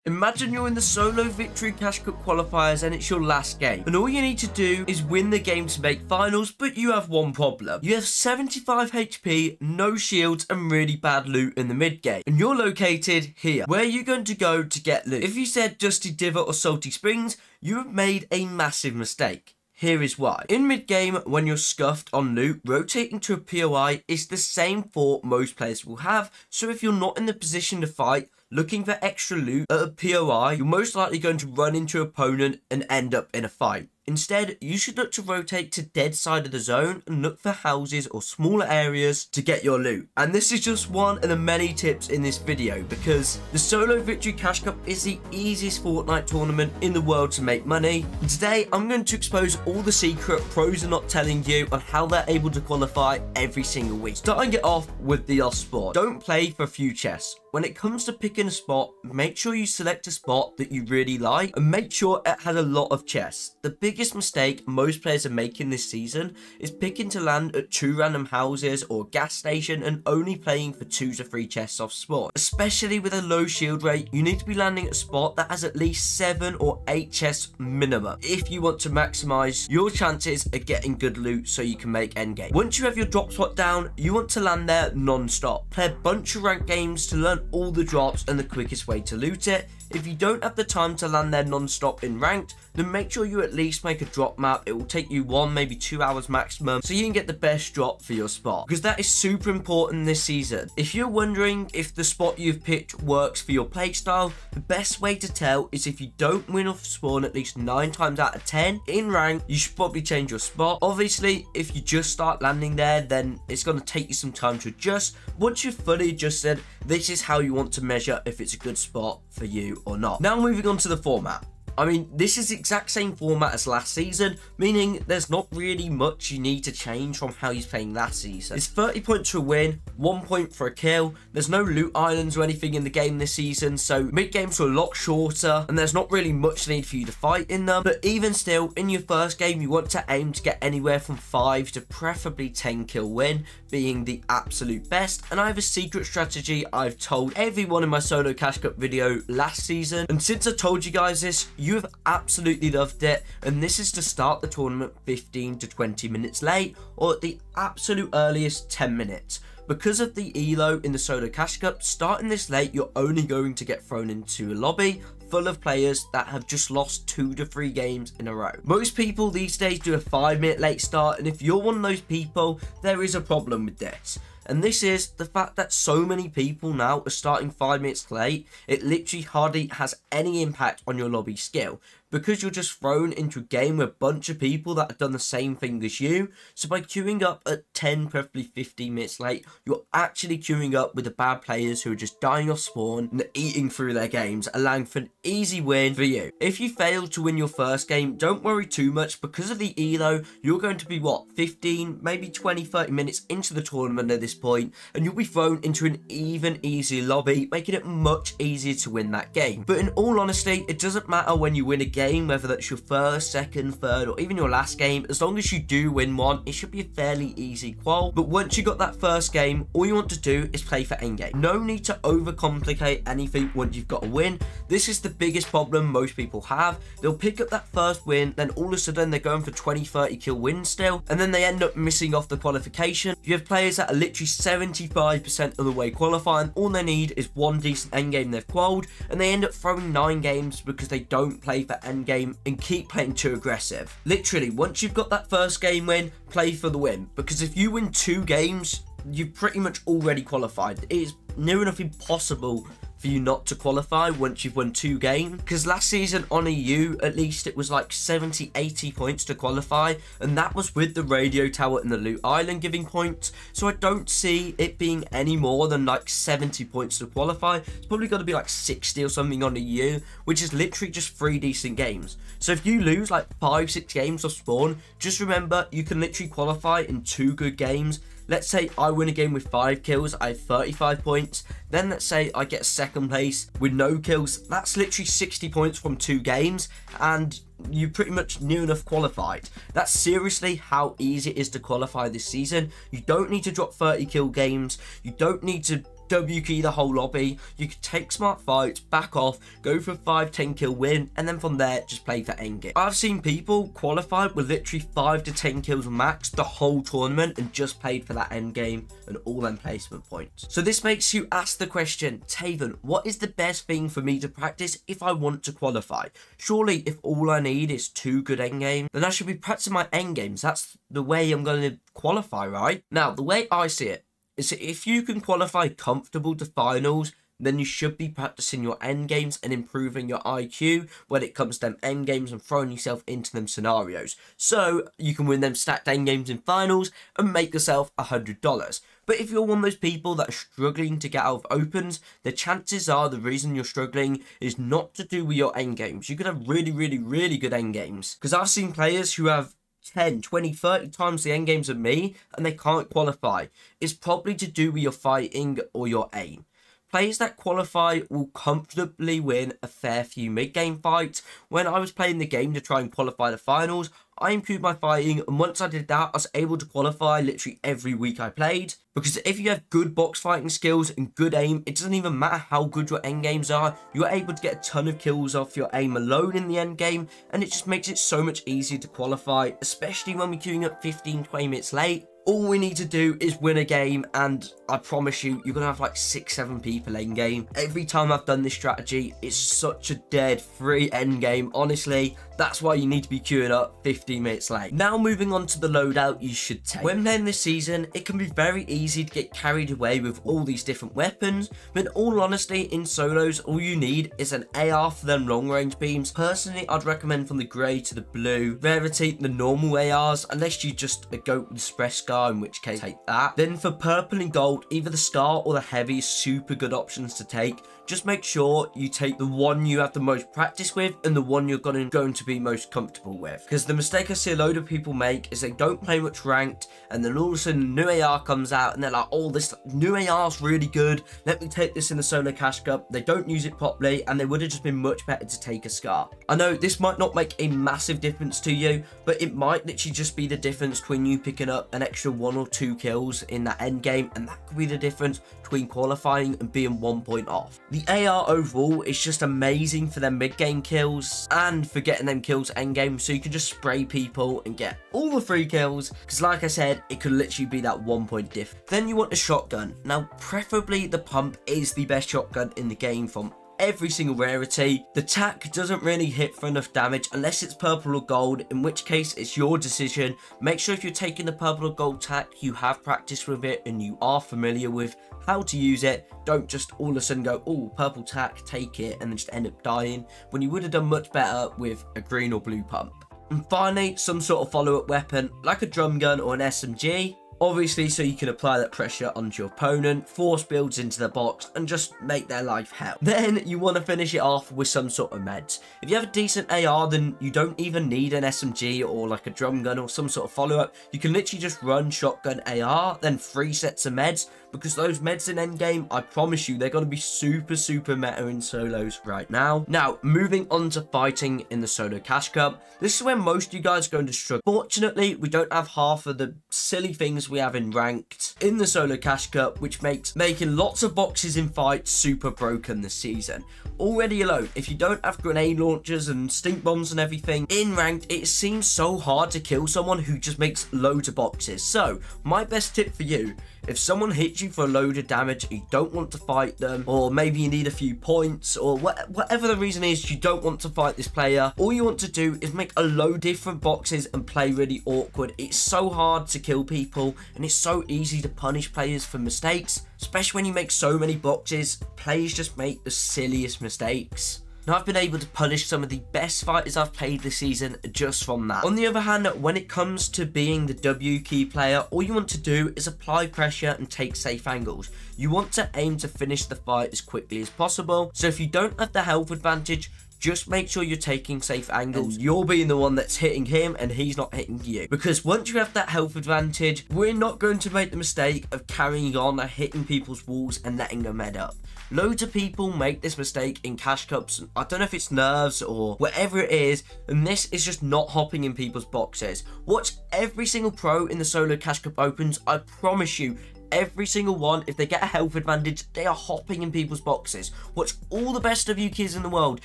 Imagine you're in the solo victory cash cup qualifiers and it's your last game, and all you need to do is win the game to make finals, but you have one problem. You have 75 HP, no shields, and really bad loot in the mid game, and you're located here. Where are you going to go to get loot? If you said Dusty Divot or Salty Springs, you have made a massive mistake. Here is why. In mid-game, when you're scuffed on loot, rotating to a POI is the same thought most players will have, so if you're not in the position to fight, looking for extra loot at a POI, you're most likely going to run into an opponent and end up in a fight. Instead, you should look to rotate to dead side of the zone and look for houses or smaller areas to get your loot. And this is just one of the many tips in this video, because the Solo Victory Cash Cup is the easiest Fortnite tournament in the world to make money. And today, I'm going to expose all the secret pros are not telling you on how they're able to qualify every single week. Starting it off with the lost spot. Don't play for a few chests. When it comes to picking a spot, make sure you select a spot that you really like and make sure it has a lot of chests. The biggest mistake most players are making this season is picking to land at 2 random houses or a gas station and only playing for 2 to 3 chests off spawn. Especially with a low shield rate, you need to be landing at a spot that has at least 7 or 8 chests minimum if you want to maximize your chances of getting good loot so you can make endgame. Once you have your drop spot down, you want to land there non-stop. Play a bunch of ranked games to learn all the drops and the quickest way to loot it. If you don't have the time to land there non-stop in ranked, then make sure you at least make a drop map. It will take you 1, maybe 2 hours maximum, so you can get the best drop for your spot, because that is super important this season. If you're wondering if the spot you've picked works for your playstyle, the best way to tell is if you don't win off spawn at least 9 times out of 10 in rank, you should probably change your spot. Obviously, if you just start landing there, then it's going to take you some time to adjust. Once you've fully adjusted, this is how you want to measure if it's a good spot for you or not. Now moving on to the format. I mean, this is the exact same format as last season, meaning there's not really much you need to change from how he's playing last season. It's 30 points for a win, 1 point for a kill. There's no loot islands or anything in the game this season, so mid-games are a lot shorter, and there's not really much need for you to fight in them. But even still, in your first game, you want to aim to get anywhere from 5 to preferably 10 kill win, being the absolute best. And I have a secret strategy I've told everyone in my solo cash cup video last season, and since I told you guys this, you have absolutely loved it, and this is to start the tournament 15 to 20 minutes late, or at the absolute earliest 10 minutes. Because of the elo in the solo cash cup, starting this late, you're only going to get thrown into a lobby full of players that have just lost 2 to 3 games in a row. Most people these days do a 5-minute late start, and if you're one of those people, there is a problem with this. And this is the fact that so many people now are starting 5 minutes late. It literally hardly has any impact on your lobby skill, because you're just thrown into a game with a bunch of people that have done the same thing as you. So by queuing up at 10, preferably 15 minutes late, you're actually queuing up with the bad players who are just dying off spawn and eating through their games, allowing for an easy win for you. If you fail to win your first game, don't worry too much. Because of the elo, you're going to be, what, 15, maybe 20, 30 minutes into the tournament at this point, and you'll be thrown into an even easier lobby, making it much easier to win that game. But in all honesty, it doesn't matter when you win a game, whether that's your first, second, third, or even your last game. As long as you do win one, it should be a fairly easy qual. But once you got that first game, all you want to do is play for endgame. No need to overcomplicate anything once you've got a win. This is the biggest problem most people have. They'll pick up that first win, then all of a sudden they're going for 20, 30 kill wins still, and then they end up missing off the qualification. You have players that are literally 75% of the way qualifying. All they need is one decent endgame they've qualled, and they end up throwing 9 games because they don't play for endgame and keep playing too aggressive. Literally, once you've got that first game win, play for the win, because if you win 2 games, you've pretty much already qualified. It is near enough impossible for you not to qualify once you've won 2 games, because last season on EU, at least it was like 70-80 points to qualify, and that was with the radio tower and the loot island giving points. So I don't see it being any more than like 70 points to qualify. It's probably going to be like 60 or something on EU, which is literally just 3 decent games. So if you lose like 5-6 games off spawn, just remember you can literally qualify in 2 good games. Let's say I win a game with 5 kills, I have 35 points. Then let's say I get second place with no kills. That's literally 60 points from 2 games, and you pretty much near enough qualified. That's seriously how easy it is to qualify this season. You don't need to drop 30 kill games. You don't need to W key the whole lobby. You could take smart fights, back off, go for a 5-10 kill win, and then from there just play for endgame. I've seen people qualify with literally 5 to 10 kills max the whole tournament and just played for that endgame and all them placement points. So this makes you ask the question, Taven, what is the best thing for me to practice if I want to qualify? Surely if all I need is 2 good endgame, then I should be practicing my endgames. That's the way I'm going to qualify, right? Now, the way I see it is that if you can qualify comfortable to finals, then you should be practicing your end games and improving your IQ when it comes to them end games and throwing yourself into them scenarios. So you can win them stacked end games in finals and make yourself $100. But if you're one of those people that are struggling to get out of opens, the chances are the reason you're struggling is not to do with your end games. You could have really good end games. Because I've seen players who have 10, 20, 30 times the end games of me and they can't qualify. It's probably to do with your fighting or your aim. Players that qualify will comfortably win a fair few mid-game fights. When I was playing the game to try and qualify the finals, I improved my fighting, and once I did that, I was able to qualify literally every week I played. Because if you have good box fighting skills and good aim, it doesn't even matter how good your end games are, you're able to get a ton of kills off your aim alone in the end game, and it just makes it so much easier to qualify, especially when we're queuing up 15-20 minutes late. All we need to do is win a game, and I promise you, you're going to have like 6-7 people end game. Every time I've done this strategy, it's such a dead free end game. Honestly, that's why you need to be queuing up 15 minutes late. Now moving on to the loadout you should take. When playing this season, it can be very easy to get carried away with all these different weapons, but in all honesty, in solos, all you need is an AR for them long range beams. Personally, I'd recommend from the grey to the blue. Rarity, the normal ARs, unless you just go with the Express Scar, in which case take that. Then for purple and gold, either the Scar or the Heavy, super good options to take. Just make sure you take the one you have the most practice with and the one you're going to be most comfortable with. Because the mistake I see a load of people make is they don't play much ranked, and then all of a sudden a new AR comes out and they're like, oh, this new AR is really good, let me take this in the solo cash cup. They don't use it properly, and they would have just been much better to take a Scar. I know this might not make a massive difference to you, but it might literally just be the difference between you picking up an extra 1 or 2 kills in that end game, and that could be the difference between qualifying and being 1 point off. The AR overall is just amazing for them mid-game kills and for getting them kills end-game, so you can just spray people and get all the free kills, because like I said, it could literally be that 1 point diff. Then you want a shotgun. Now, preferably the pump is the best shotgun in the game from every single rarity. The tac doesn't really hit for enough damage unless it's purple or gold, in which case it's your decision. Make sure if you're taking the purple or gold tac, you have practiced with it and you are familiar with how to use it. Don't just all of a sudden go, oh, purple tac, take it, and then just end up dying, when you would have done much better with a green or blue pump. And finally, some sort of follow-up weapon like a drum gun or an SMG. Obviously, so you can apply that pressure onto your opponent, force builds into the box, and just make their life hell. Then you want to finish it off with some sort of meds. If you have a decent AR, then you don't even need an SMG or like a drum gun or some sort of follow-up. You can literally just run shotgun AR, then 3 sets of meds, because those meds in endgame, I promise you, they're going to be super meta in solos right now. Now, moving on to fighting in the solo cash cup. This is where most of you guys are going to struggle. Fortunately, we don't have half of the silly things we have in ranked in the solo cash cup, which makes making lots of boxes in fights super broken this season. Already alone, if you don't have grenade launchers and stink bombs and everything in ranked, it seems so hard to kill someone who just makes loads of boxes. So my best tip for you, if someone hits you for a load of damage, you don't want to fight them, or maybe you need a few points, or whatever the reason is you don't want to fight this player, all you want to do is make a load of different boxes and play really awkward. It's so hard to kill people, and it's so easy to punish players for mistakes, especially when you make so many boxes. Players just make the silliest mistakes. Now, I've been able to punish some of the best fighters I've played this season just from that. On the other hand, when it comes to being the W key player, all you want to do is apply pressure and take safe angles. You want to aim to finish the fight as quickly as possible. So if you don't have the health advantage, just make sure you're taking safe angles. You're being the one that's hitting him and he's not hitting you. Because once you have that health advantage, we're not going to make the mistake of carrying on and hitting people's walls and letting them head up. Loads of people make this mistake in cash cups. I don't know if it's nerves or whatever it is, and this is just not hopping in people's boxes. Watch every single pro in the solo cash cup opens. I promise you, every single one, if they get a health advantage, they are hopping in people's boxes. Watch all the best WQs in the world,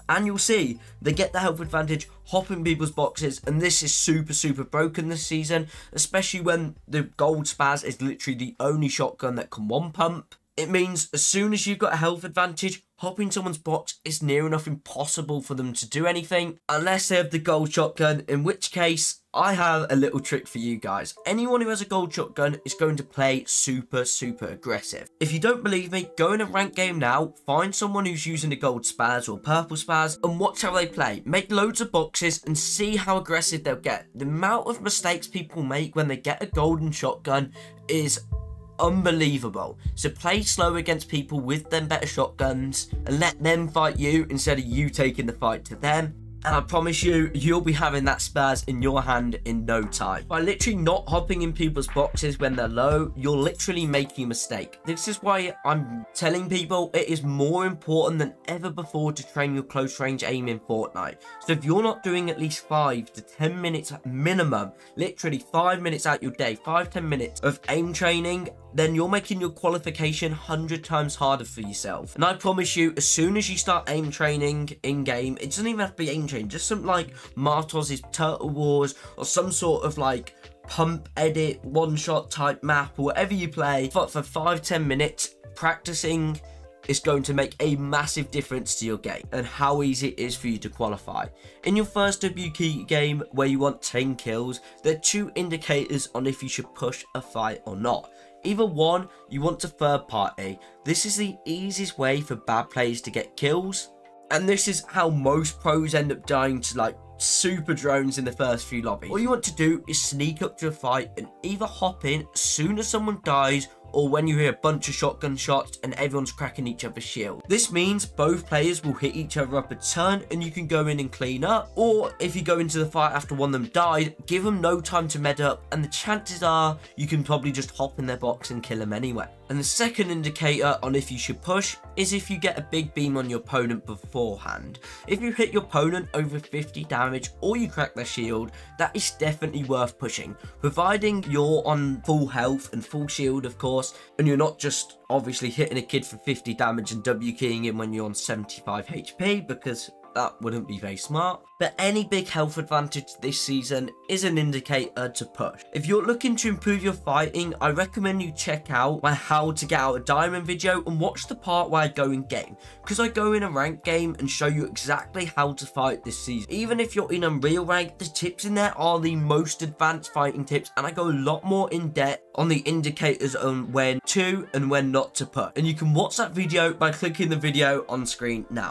and you'll see they get the health advantage, hop in people's boxes, and this is super broken this season, especially when the gold spaz is literally the only shotgun that can one pump. It means as soon as you've got a health advantage, hopping someone's box is near enough impossible for them to do anything, unless they have the gold shotgun, in which case, I have a little trick for you guys. Anyone who has a gold shotgun is going to play super aggressive. If you don't believe me, go in a ranked game now, find someone who's using a gold spaz or purple spaz, and watch how they play. Make loads of boxes and see how aggressive they'll get. The amount of mistakes people make when they get a golden shotgun is unbelievable. So play slow against people with them better shotguns and let them fight you instead of you taking the fight to them. And I promise you, you'll be having that spaz in your hand in no time. By literally not hopping in people's boxes when they're low, you're literally making a mistake. This is why I'm telling people it is more important than ever before to train your close range aim in Fortnite. So if you're not doing at least 5 to 10 minutes minimum, literally 5 minutes out your day, 5-10 minutes of aim training, then you're making your qualification 100 times harder for yourself. And I promise you, as soon as you start aim training in-game, it doesn't even have to be aim training, just something like Martoz's Turtle Wars, or some sort of like pump edit, one-shot type map, or whatever you play, for 5-10 minutes, practicing is going to make a massive difference to your game and how easy it is for you to qualify. In your first WQ game where you want 10 kills, there are 2 indicators on if you should push a fight or not. Either one, you want to third party. This is the easiest way for bad players to get kills, and this is how most pros end up dying to like super drones in the first few lobbies. All you want to do is sneak up to a fight and either hop in as soon as someone dies, or when you hear a bunch of shotgun shots and everyone's cracking each other's shield. This means both players will hit each other up a ton and you can go in and clean up. Or if you go into the fight after one of them died, give them no time to med up, and the chances are you can probably just hop in their box and kill them anyway. And the second indicator on if you should push is if you get a big beam on your opponent beforehand. If you hit your opponent over 50 damage or you crack their shield, that is definitely worth pushing, providing you're on full health and full shield, of course, and you're not just obviously hitting a kid for 50 damage and W-keying him when you're on 75 HP, because that wouldn't be very smart. But any big health advantage this season is an indicator to push. If you're looking to improve your fighting, I recommend you check out my how to get out a diamond video and watch the part where I go in game, because I go in a ranked game and show you exactly how to fight this season. Even if you're in Unreal rank, the tips in there are the most advanced fighting tips, and I go a lot more in depth on the indicators on when to and when not to push. And you can watch that video by clicking the video on screen now.